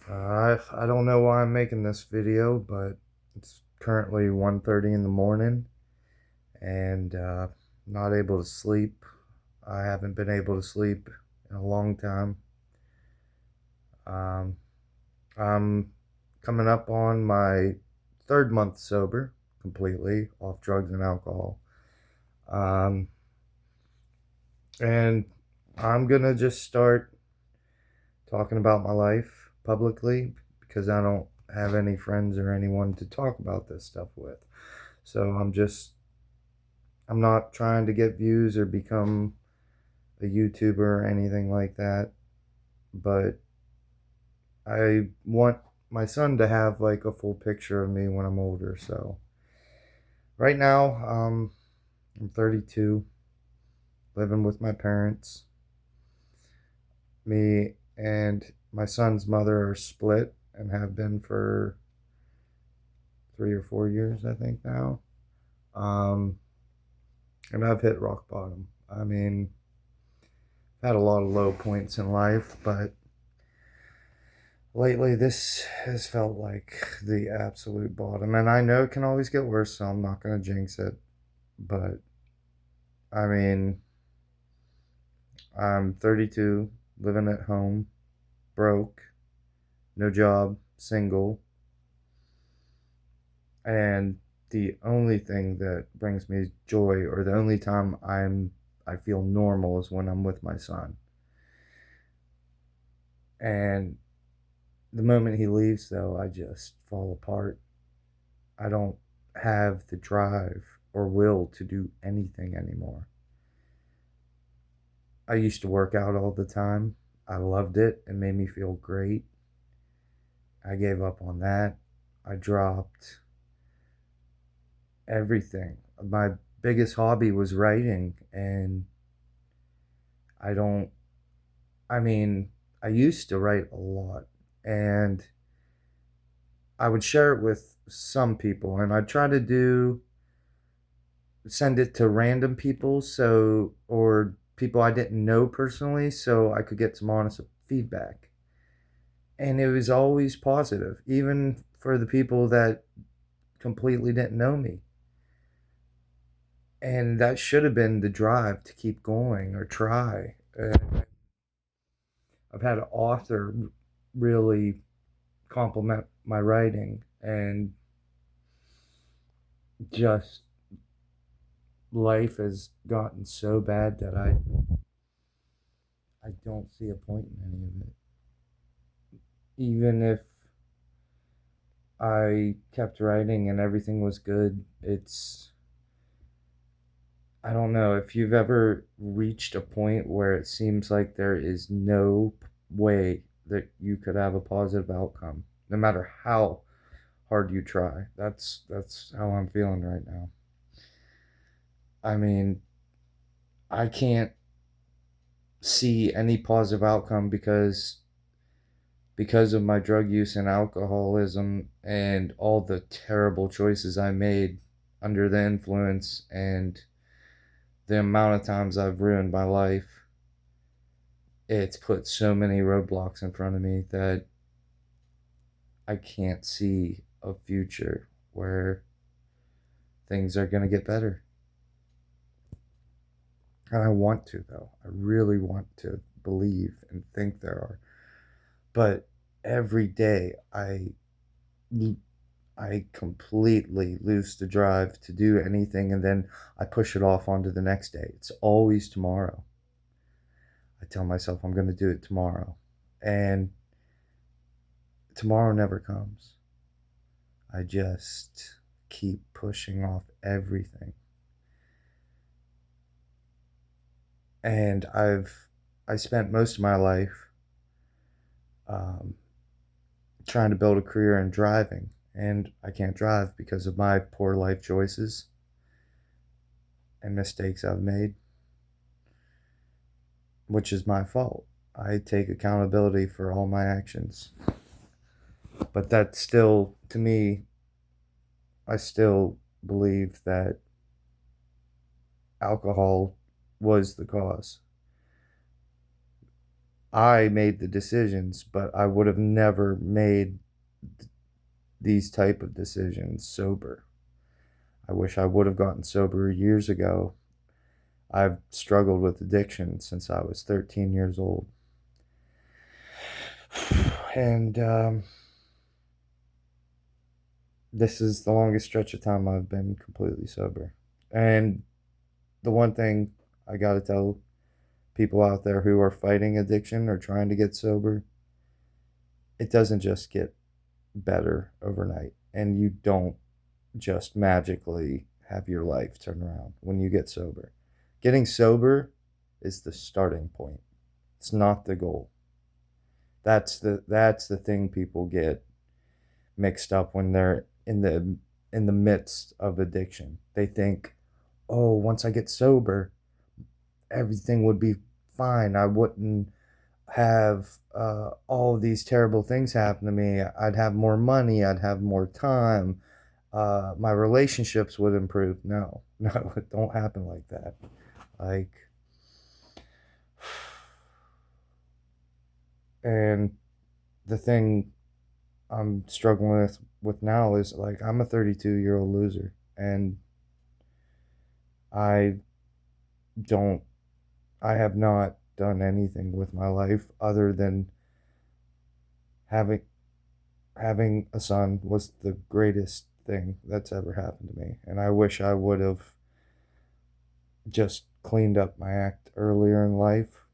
I don't know why I'm making this video, but it's currently 1:30 in the morning and not able to sleep. I haven't been able to sleep in a long time. Um, I'm coming up on my third month sober, completely off drugs and alcohol. Um, and I'm gonna just start talking about my life publicly because I don't have any friends or anyone to talk about this stuff with. So I'm not trying to get views or become a YouTuber or anything like that, but I want my son to have like a full picture of me when I'm older. So right now, I'm 32, living with my parents. Me and my son's mother are split and have been for 3 or 4 years, I think now. Um, and I've hit rock bottom. I mean, I've had a lot of low points in life, but lately this has felt like the absolute bottom. And I know it can always get worse, so I'm not going to jinx it. But I mean, I'm 32, living at home, broke, no job, single, and the only thing that brings me joy, or the only time I feel normal, is when I'm with my son. And the moment he leaves, though, I just fall apart. I don't have the drive or will to do anything anymore. I used to work out all the time. I loved it. It made me feel great. I gave up on that. I dropped everything. My biggest hobby was writing, and I don't, I mean, I used to write a lot, and I would share it with some people, and I'd try to send it to random people, or people I didn't know personally, so I could get some honest feedback. And it was always positive, even for the people that completely didn't know me. And that should have been the drive to keep going or try. I've had an author really compliment my writing, and just life has gotten so bad that I don't see a point in any of it. Even if I kept writing and everything was good, I don't know if you've ever reached a point where it seems like there is no way that you could have a positive outcome, no matter how hard you try. That's how I'm feeling right now. I mean, I can't see any positive outcome because of my drug use and alcoholism and all the terrible choices I made under the influence, and the amount of times I've ruined my life. It's put so many roadblocks in front of me that I can't see a future where things are going to get better. And I want to, though. I really want to believe and think there are. But every day I completely lose the drive to do anything, and then I push it off onto the next day. It's always tomorrow. I tell myself I'm going to do it tomorrow. And tomorrow never comes. I just keep pushing off everything. And I spent most of my life um, trying to build a career in driving, and I can't drive because of my poor life choices and mistakes I've made, which is my fault. I take accountability for all my actions. But that still, to me, I still believe that alcohol was the cause. I made the decisions, but I would have never made these type of decisions sober. I wish I would have gotten sober years ago. I've struggled with addiction since I was 13 years old. And this is the longest stretch of time I've been completely sober. And the one thing I got to tell people out there who are fighting addiction or trying to get sober, it doesn't just get better overnight. And you don't just magically have your life turn around when you get sober. Getting sober is the starting point. It's not the goal. That's the thing people get mixed up when they're in the midst of addiction. They think, "Oh, once I get sober, everything would be fine. I wouldn't have all of these terrible things happen to me. I'd have more money. I'd have more time. My relationships would improve." No, no, it don't happen like that. Like, and the thing I'm struggling with now is like I'm a 32-year-old loser, and I don't I have not done anything with my life other than having having a son was the greatest thing that's ever happened to me. And I wish I would have just cleaned up my act earlier in life.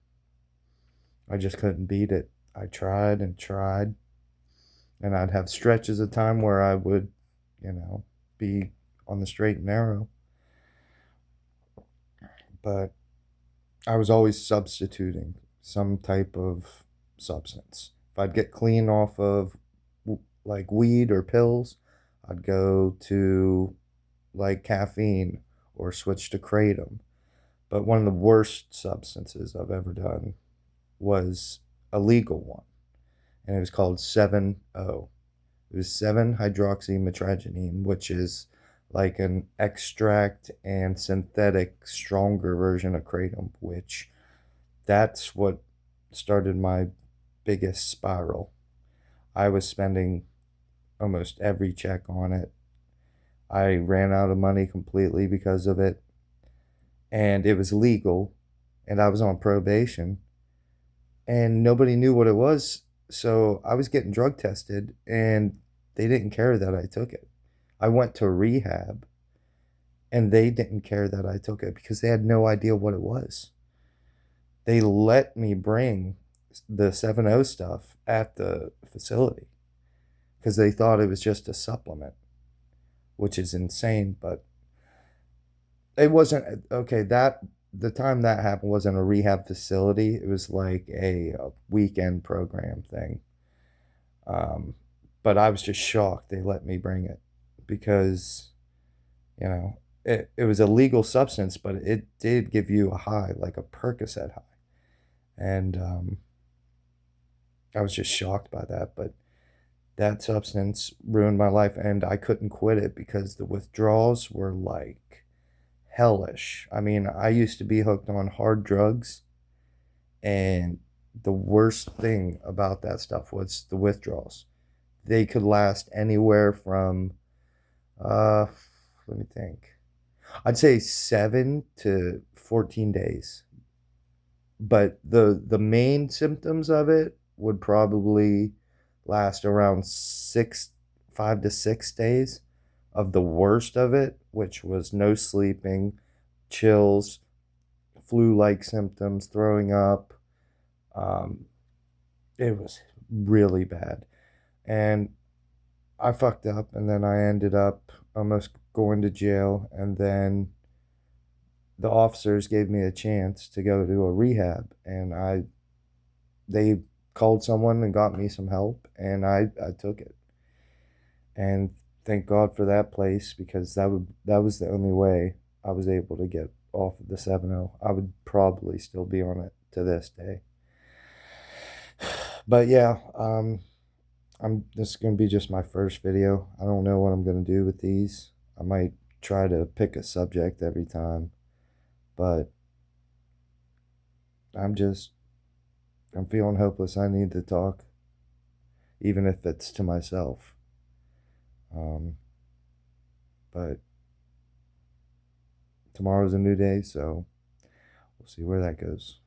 I just couldn't beat it. I tried and tried, and I'd have stretches of time where I would, be on the straight and narrow. But I was always substituting some type of substance. If I'd get clean off of like weed or pills, I'd go to like caffeine or switch to kratom. But one of the worst substances I've ever done was a legal one, and it was called 7O. It was 7-hydroxymetragenine, which is like an extract and synthetic stronger version of kratom, which that's what started my biggest spiral. I was spending almost every check on it. I ran out of money completely because of it, and it was legal, and I was on probation, and nobody knew what it was. So I was getting drug tested, and they didn't care that I took it. I went to rehab, and they didn't care that I took it because they had no idea what it was. They let me bring the 7O stuff at the facility because they thought it was just a supplement, which is insane. But it wasn't okay. That the time that happened wasn't a rehab facility. It was like a weekend program thing. Um, but I was just shocked they let me bring it because you know it was a legal substance, but it did give you a high, like a Percocet high, and I was just shocked by that. But that substance ruined my life, and I couldn't quit it because the withdrawals were like hellish. I mean, I used to be hooked on hard drugs, and the worst thing about that stuff was the withdrawals. They could last anywhere from, uh, let me think. I'd say 7 to 14 days. But the main symptoms of it would probably last around 5 to 6 days of the worst of it, which was no sleeping, chills, flu-like symptoms, throwing up. Um, it was really bad, and I fucked up, and then I ended up almost going to jail, and then the officers gave me a chance to go to a rehab, and they called someone and got me some help, and I took it. And thank God for that place because that was the only way I was able to get off of the 7O. I would probably still be on it to this day. But yeah, this is gonna be just my first video. I don't know what I'm gonna do with these. I might try to pick a subject every time, but I'm just I'm feeling hopeless. I need to talk, even if it's to myself. Um, but tomorrow's a new day, so we'll see where that goes.